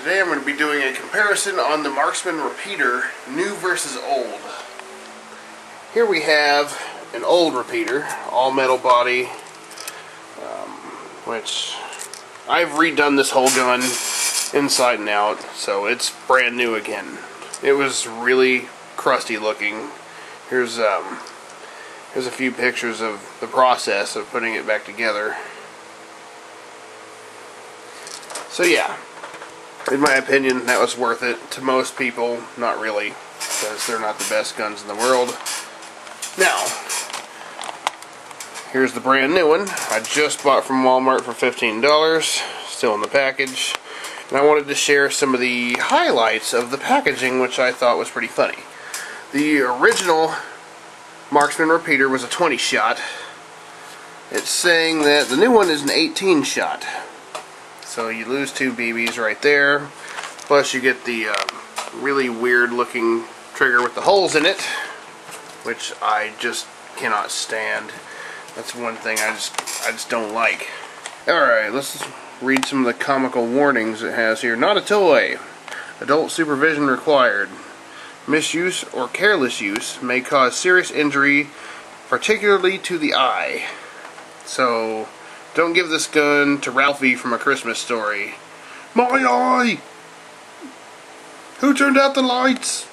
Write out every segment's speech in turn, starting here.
Today I'm going to be doing a comparison on the Marksman repeater, new versus old. Here we have an old repeater, all metal body, which I've redone this whole gun inside and out, so it's brand new again. It was really crusty looking. Here's a few pictures of the process of putting it back together. So yeah, in my opinion, that was worth it. To most people, not really, because they're not the best guns in the world. Now, here's the brand new one. I just bought from Walmart for $15, still in the package. And I wanted to share some of the highlights of the packaging, which I thought was pretty funny. The original Marksman repeater was a 20 shot. It's saying that the new one is an 18 shot. So you lose 2 BBs right there. Plus you get the really weird looking trigger with the holes in it, which I just cannot stand. That's one thing I just don't like. Alright, let's read some of the comical warnings it has here. Not a toy. Adult supervision required. Misuse or careless use may cause serious injury, particularly to the eye. So, don't give this gun to Ralphie from A Christmas Story. My eye! Who turned out the lights?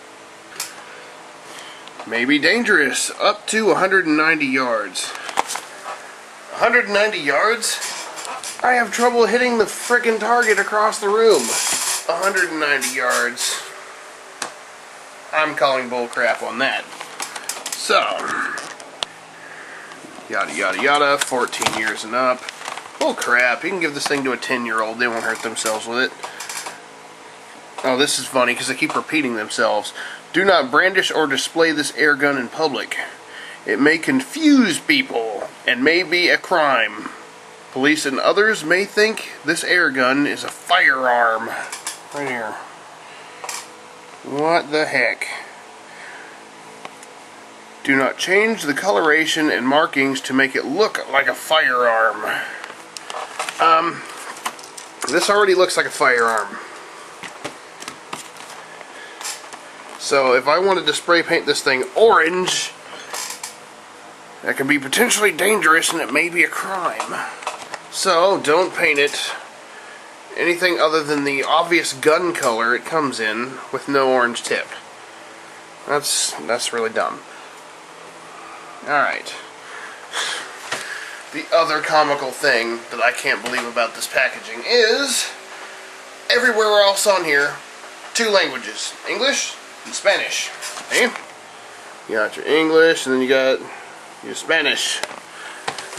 May be dangerous, up to 190 yards. 190 yards? I have trouble hitting the frickin' target across the room. 190 yards. I'm calling bull crap on that. So, yada yada yada, 14 years and up. Bull crap, you can give this thing to a 10-year-old, they won't hurt themselves with it. Oh, this is funny because they keep repeating themselves. Do not brandish or display this air gun in public. It may confuse people and may be a crime. Police and others may think this air gun is a firearm. Right here. What the heck? Do not change the coloration and markings to make it look like a firearm. This already looks like a firearm. So if I wanted to spray paint this thing orange, that can be potentially dangerous and it may be a crime. So don't paint it anything other than the obvious gun color it comes in with no orange tip. That's really dumb. Alright. The other comical thing that I can't believe about this packaging is everywhere else on here, 2 languages. English and Spanish. Okay? You got your English and then you got your Spanish.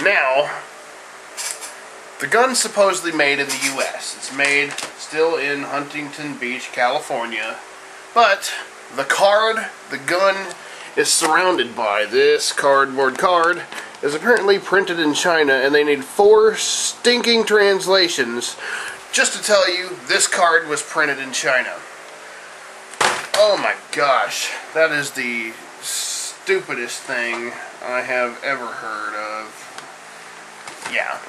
Now, the gun's supposedly made in the US. It's made still in Huntington Beach, California. But the card the gun is surrounded by, this cardboard card, is apparently printed in China, and they need 4 stinking translations just to tell you this card was printed in China. Oh my gosh, that is the stupidest thing I have ever heard of. Yeah.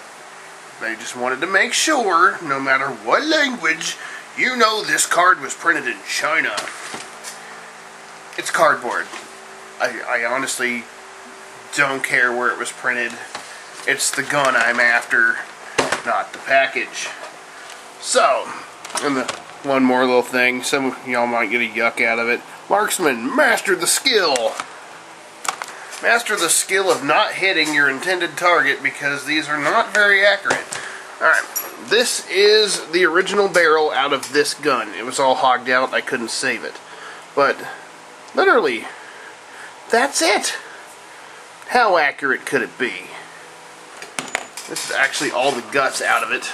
They just wanted to make sure, no matter what language, you know this card was printed in China. It's cardboard. I honestly don't care where it was printed. It's the gun I'm after, not the package. So, and one more little thing, some of y'all might get a yuck out of it. Marksman, master the skill! Master the skill of not hitting your intended target because these are not very accurate. Alright, this is the original barrel out of this gun. It was all hogged out, I couldn't save it. But, literally, that's it! How accurate could it be? This is actually all the guts out of it.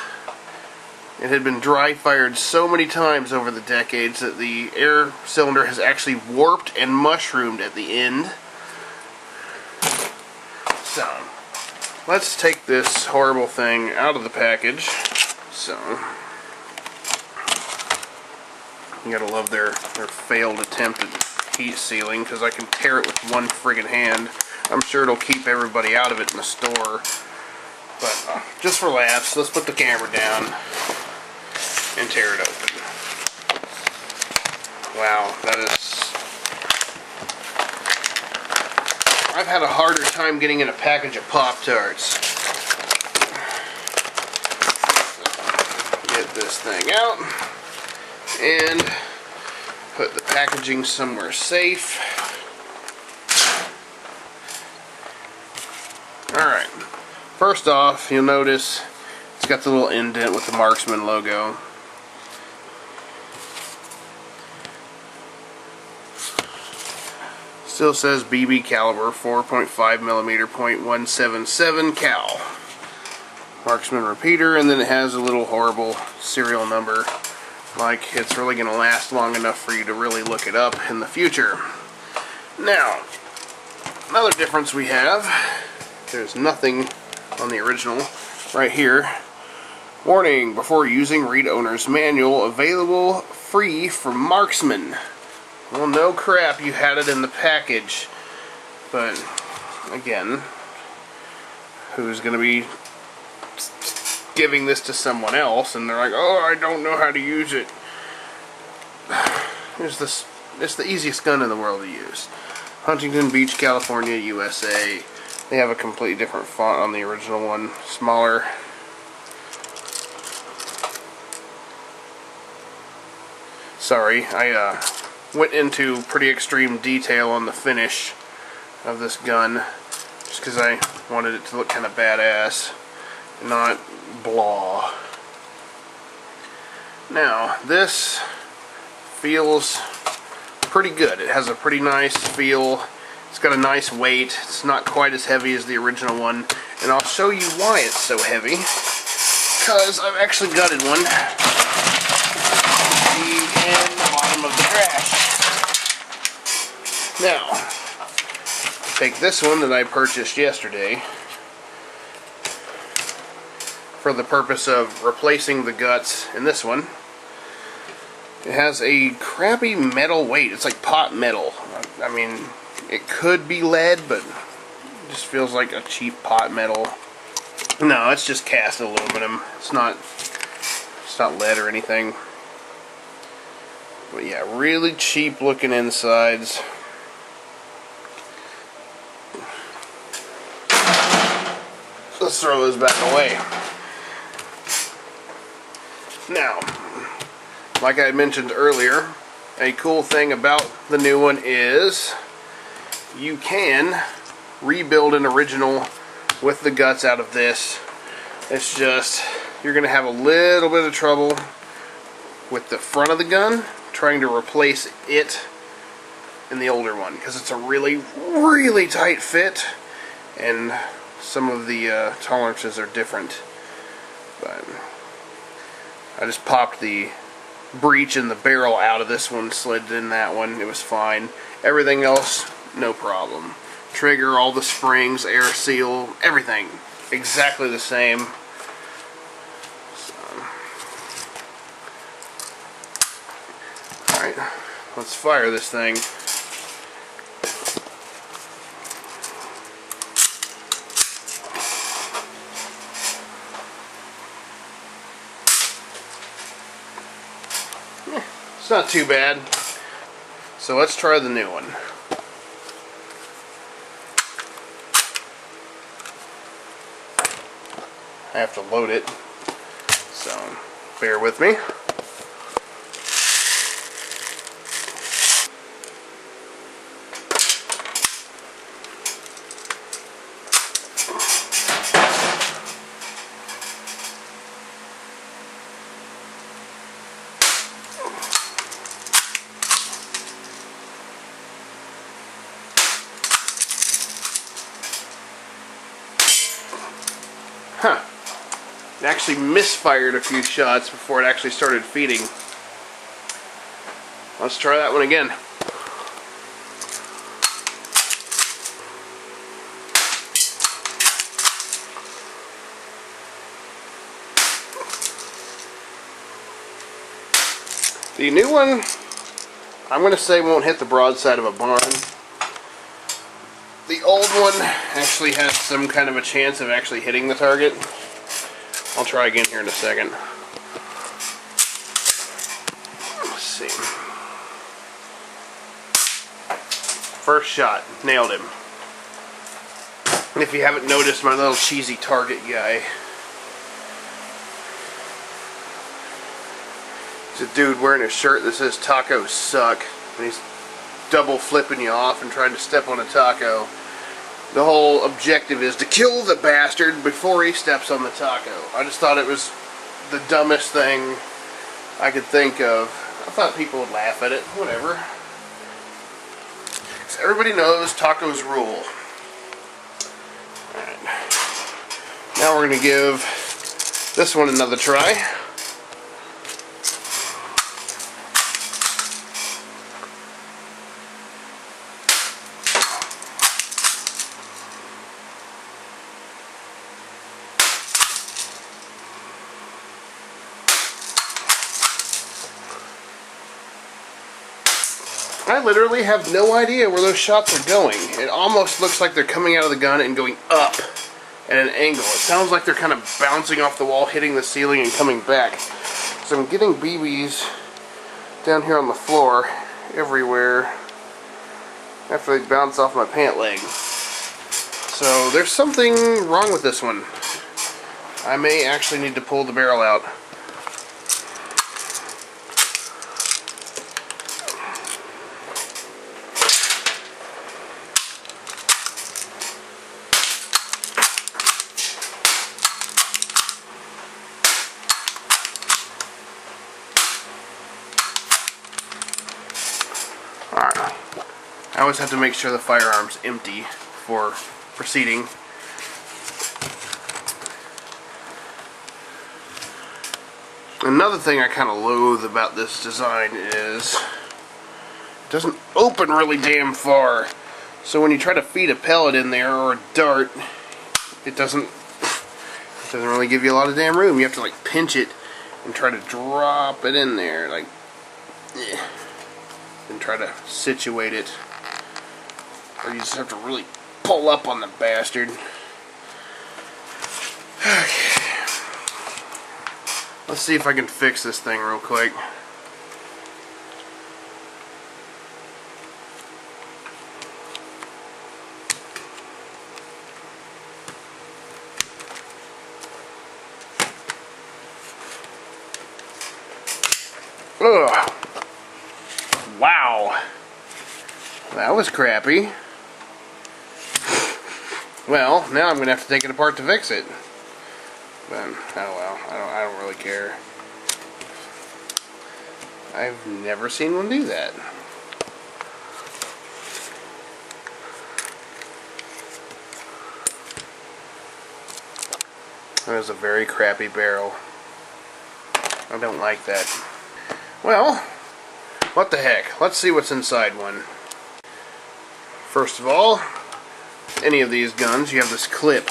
It had been dry fired so many times over the decades that the air cylinder has actually warped and mushroomed at the end. So, let's take this horrible thing out of the package. So, you gotta love their failed attempt at heat sealing, because I can tear it with one friggin' hand. I'm sure it'll keep everybody out of it in the store. But just for laughs, let's put the camera down and tear it open. Wow, that is... I've had a harder time getting in a package of Pop-Tarts. Get this thing out and put the packaging somewhere safe. Alright, first off, you'll notice it's got the little indent with the Marksman logo. Still says BB caliber, 4.5mm, .177 cal. Marksman repeater, and then it has a little horrible serial number. Like it's really going to last long enough for you to really look it up in the future. Now, another difference we have, there's nothing on the original right here. Warning, before using, read owner's manual, available free from Marksman. Well, no crap, you had it in the package. But, again, who's going to be giving this to someone else, and they're like, oh, I don't know how to use it. Here's this. It's the easiest gun in the world to use. Huntington Beach, California, USA. They have a completely different font on the original one. Smaller. Sorry, I went into pretty extreme detail on the finish of this gun just because I wanted it to look kind of badass, not blah. Now, this feels pretty good. It has a pretty nice feel. It's got a nice weight. It's not quite as heavy as the original one, and I'll show you why it's so heavy, because I've actually gutted one in the bottom of the trash. Now, take this one that I purchased yesterday for the purpose of replacing the guts in this one. It has a crappy metal weight. It's like pot metal. I mean, it could be lead, but it just feels like a cheap pot metal. No, it's just cast aluminum. It's not lead or anything. But yeah, really cheap looking insides. So let's throw those back away. Now, like I mentioned earlier, a cool thing about the new one is you can rebuild an original with the guts out of this. It's just, you're going to have a little bit of trouble with the front of the gun trying to replace it in the older one, because it's a really, really tight fit, and some of the tolerances are different. But I just popped the breech in the barrel out of this one, slid in that one, it was fine. Everything else, no problem. Trigger, all the springs, air seal, everything exactly the same. So, alright, let's fire this thing. It's not too bad. So let's try the new one. I have to load it, so bear with me. Huh. It actually misfired a few shots before it actually started feeding. Let's try that one again. The new one, I'm going to say, won't hit the broadside of a barn. The old one actually has some kind of a chance of actually hitting the target. I'll try again here in a second. Let's see. First shot, nailed him. And if you haven't noticed my little cheesy target guy, he's a dude wearing a shirt that says tacos suck, and he's double flipping you off and trying to step on a taco. The whole objective is to kill the bastard before he steps on the taco. I just thought it was the dumbest thing I could think of. I thought people would laugh at it, whatever. So everybody knows tacos rule. Alright. Now we're going to give this one another try. I literally have no idea where those shots are going. It almost looks like they're coming out of the gun and going up at an angle. It sounds like they're kind of bouncing off the wall, hitting the ceiling, and coming back. So I'm getting BBs down here on the floor everywhere after they bounce off my pant leg. So there's something wrong with this one. I may actually need to pull the barrel out. I always have to make sure the firearm's empty before proceeding. Another thing I kind of loathe about this design is it doesn't open really damn far. So when you try to feed a pellet in there or a dart, it doesn't really give you a lot of damn room. You have to like pinch it and try to drop it in there, like, and try to situate it. Or you just have to really pull up on the bastard. Okay. Let's see if I can fix this thing real quick. Ugh. Wow. That was crappy. Well, now I'm going to have to take it apart to fix it. But, oh well, I don't really care. I've never seen one do that. That was a very crappy barrel. I don't like that. Well, what the heck? Let's see what's inside one. First of all, any of these guns, you have this clip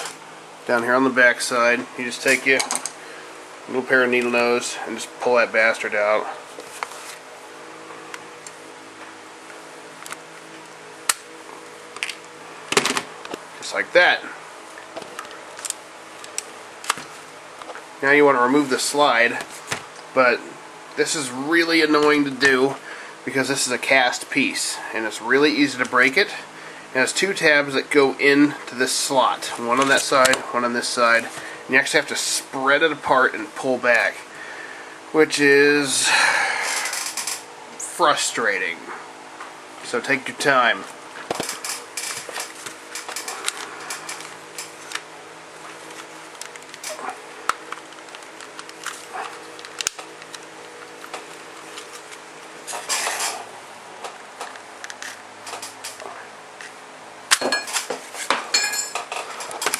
down here on the back side. You just take a little pair of needle nose and just pull that bastard out. Just like that. Now you want to remove the slide, but this is really annoying to do because this is a cast piece and it's really easy to break it. It has two tabs that go into this slot, one on that side, one on this side, and you actually have to spread it apart and pull back, which is frustrating. So take your time.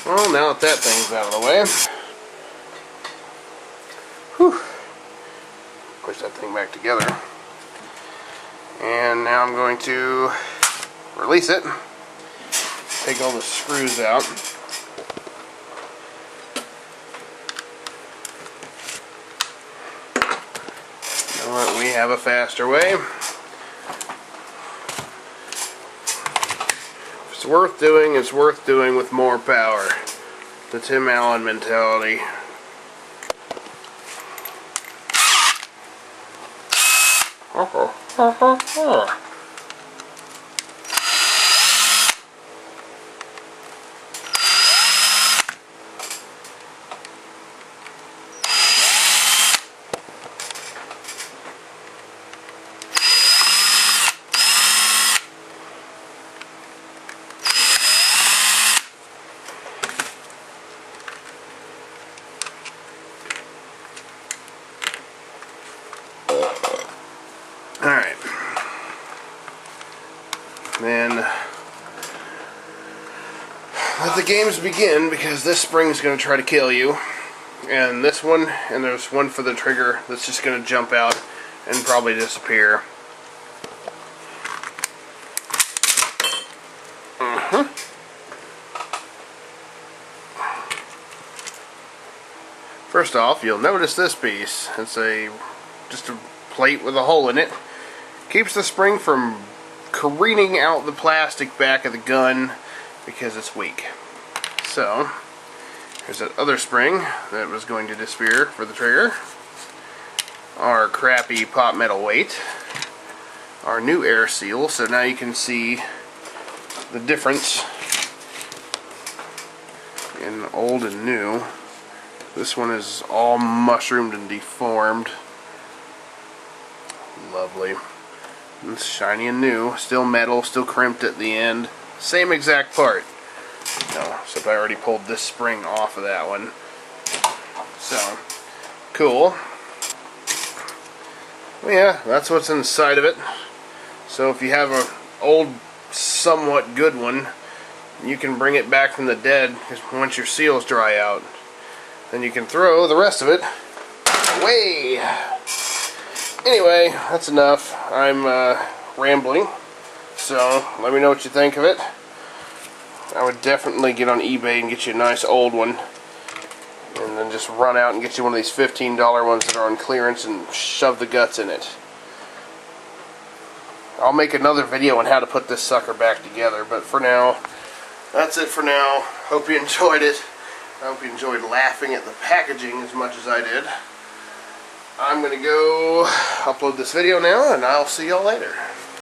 Well, now that that thing's out of the way, whew, push that thing back together. And now I'm going to release it, take all the screws out. You know what, we have a faster way. If it's worth doing, it's worth doing with more power. The Tim Allen mentality. Let the games begin, because this spring's going to try to kill you. And this one, and there's one for the trigger that's just going to jump out and probably disappear. First off, you'll notice this piece. It's just a plate with a hole in it. Keeps the spring from careening out the plastic back of the gun because it's weak. So, here's that other spring that was going to disappear for the trigger. Our crappy pot metal weight. Our new air seal, so now you can see the difference in old and new. This one is all mushroomed and deformed. Lovely. It's shiny and new. Still metal, still crimped at the end. Same exact part. No, except I already pulled this spring off of that one. So, cool. Well, yeah, that's what's inside of it. So if you have an old, somewhat good one, you can bring it back from the dead once your seals dry out. Then you can throw the rest of it away. Anyway, that's enough. I'm rambling. So, let me know what you think of it. I would definitely get on eBay and get you a nice old one. And then just run out and get you one of these $15 ones that are on clearance and shove the guts in it. I'll make another video on how to put this sucker back together. But for now, that's it for now. Hope you enjoyed it. I hope you enjoyed laughing at the packaging as much as I did. I'm going to go upload this video now, and I'll see y'all later.